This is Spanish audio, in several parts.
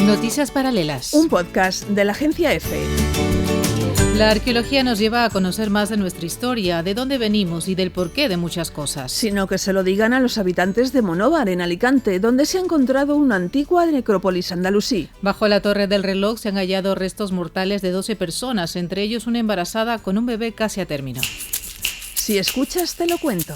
Noticias Paralelas. Un podcast de la agencia EFE. La arqueología nos lleva a conocer más de nuestra historia, de dónde venimos y del porqué de muchas cosas. Sino que se lo digan a los habitantes de Monóvar, en Alicante, donde se ha encontrado una antigua necrópolis andalusí. Bajo la Torre del Reloj se han hallado restos mortales de 12 personas, entre ellos una embarazada con un bebé casi a término. Si escuchas, te lo cuento.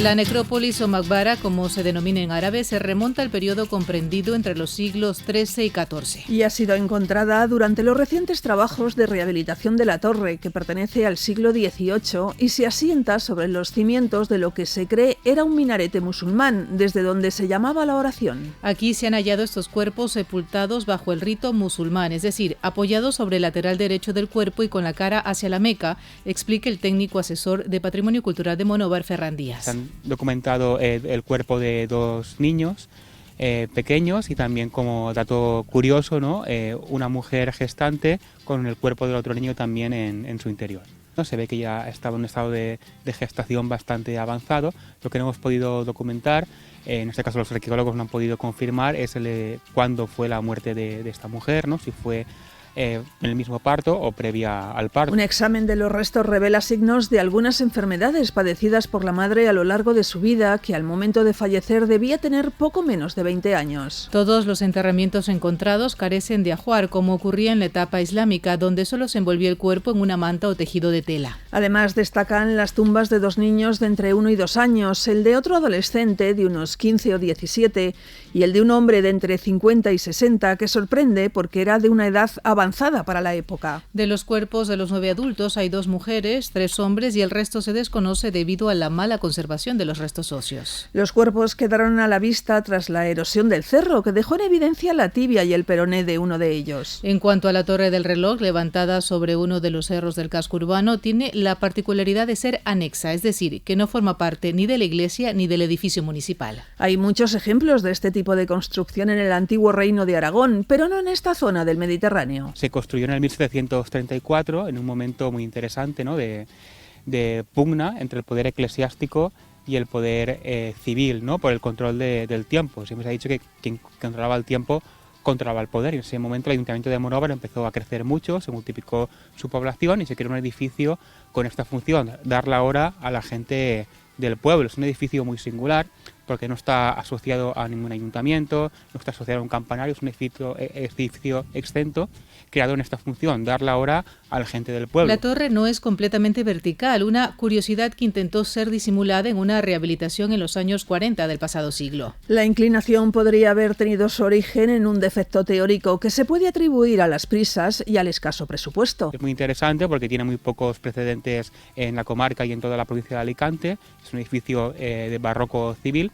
La necrópolis o maqbara, como se denomina en árabe, se remonta al periodo comprendido entre los siglos XIII y XIV. Y ha sido encontrada durante los recientes trabajos de rehabilitación de la torre, que pertenece al siglo XVIII y se asienta sobre los cimientos de lo que se cree era un minarete musulmán, desde donde se llamaba la oración. Aquí se han hallado estos cuerpos sepultados bajo el rito musulmán, es decir, apoyados sobre el lateral derecho del cuerpo y con la cara hacia la Meca, explica el técnico asesor de Patrimonio Cultural de Monóvar, Ferran Díaz. Documentado el cuerpo de dos niños pequeños y también, como dato curioso, ¿no? Una mujer gestante con el cuerpo del otro niño también en su interior. ¿No? Se ve que ya estaba en un estado de gestación bastante avanzado. Lo que no hemos podido documentar, en este caso los arqueólogos no han podido confirmar, es cuándo fue la muerte de esta mujer, ¿no? Si fue en el mismo parto o previa al parto. Un examen de los restos revela signos de algunas enfermedades padecidas por la madre a lo largo de su vida, que al momento de fallecer debía tener poco menos de 20 años. Todos los enterramientos encontrados carecen de ajuar, como ocurría en la etapa islámica, donde solo se envolvía el cuerpo en una manta o tejido de tela. Además, destacan las tumbas de dos niños de entre 1 y 2 años, el de otro adolescente de unos 15 o 17 y el de un hombre de entre 50 y 60, que sorprende porque era de una edad avanzada para la época. De los cuerpos de los 9 adultos hay 2 mujeres, 3 hombres y el resto se desconoce debido a la mala conservación de los restos óseos. Los cuerpos quedaron a la vista tras la erosión del cerro, que dejó en evidencia la tibia y el peroné de uno de ellos. En cuanto a la Torre del Reloj, levantada sobre uno de los cerros del casco urbano, tiene la particularidad de ser anexa, es decir, que no forma parte ni de la iglesia ni del edificio municipal. Hay muchos ejemplos de este tipo de construcción en el antiguo Reino de Aragón, pero no en esta zona del Mediterráneo. Se construyó en el 1734, en un momento muy interesante, ¿no? de pugna entre el poder eclesiástico y el poder civil, ¿no? Por el control del tiempo. Siempre se ha dicho que quien controlaba el tiempo controlaba el poder, y en ese momento el Ayuntamiento de Monóvar empezó a crecer mucho, se multiplicó su población y se creó un edificio con esta función, dar la hora a la gente del pueblo. Es un edificio muy singular porque no está asociado a ningún ayuntamiento, no está asociado a un campanario, es un edificio exento creado en esta función, dar la hora a la gente del pueblo. La torre no es completamente vertical, una curiosidad que intentó ser disimulada en una rehabilitación en los años 40 del pasado siglo. La inclinación podría haber tenido su origen en un defecto teórico que se puede atribuir a las prisas y al escaso presupuesto. Es muy interesante porque tiene muy pocos precedentes en la comarca y en toda la provincia de Alicante. Es un edificio de barroco civil.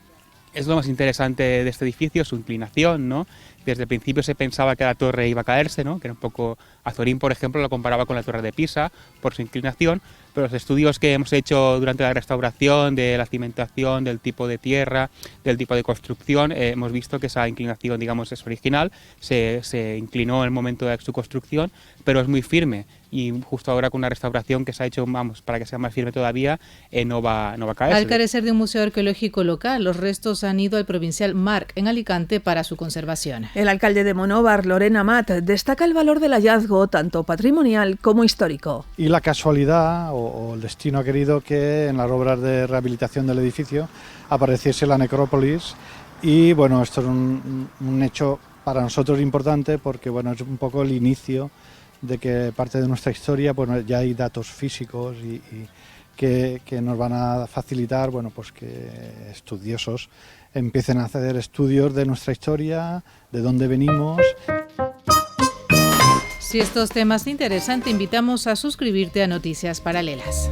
Es lo más interesante de este edificio, su inclinación, ¿no? Desde el principio se pensaba que la torre iba a caerse, ¿no? Que era un poco... Azorín, por ejemplo, lo comparaba con la Torre de Pisa por su inclinación, pero los estudios que hemos hecho durante la restauración de la cimentación, del tipo de tierra, del tipo de construcción, hemos visto que esa inclinación, digamos, es original, se inclinó en el momento de su construcción, pero es muy firme. Y justo ahora con una restauración que se ha hecho, vamos, para que sea más firme todavía, no va a caer. Al carecer de un museo arqueológico local, los restos han ido al provincial Marc, en Alicante, para su conservación. El alcalde de Monóvar, Lorena Amat, destaca el valor del hallazgo tanto patrimonial como histórico. Y la casualidad o el destino ha querido que en las obras de rehabilitación del edificio apareciese la necrópolis y bueno, esto es un hecho para nosotros importante porque bueno, es un poco el inicio de que parte de nuestra historia, bueno, ya hay datos físicos y que nos van a facilitar, bueno, pues que estudiosos empiecen a hacer estudios de nuestra historia, de dónde venimos. Si estos temas te interesan, te invitamos a suscribirte a Noticias Paralelas.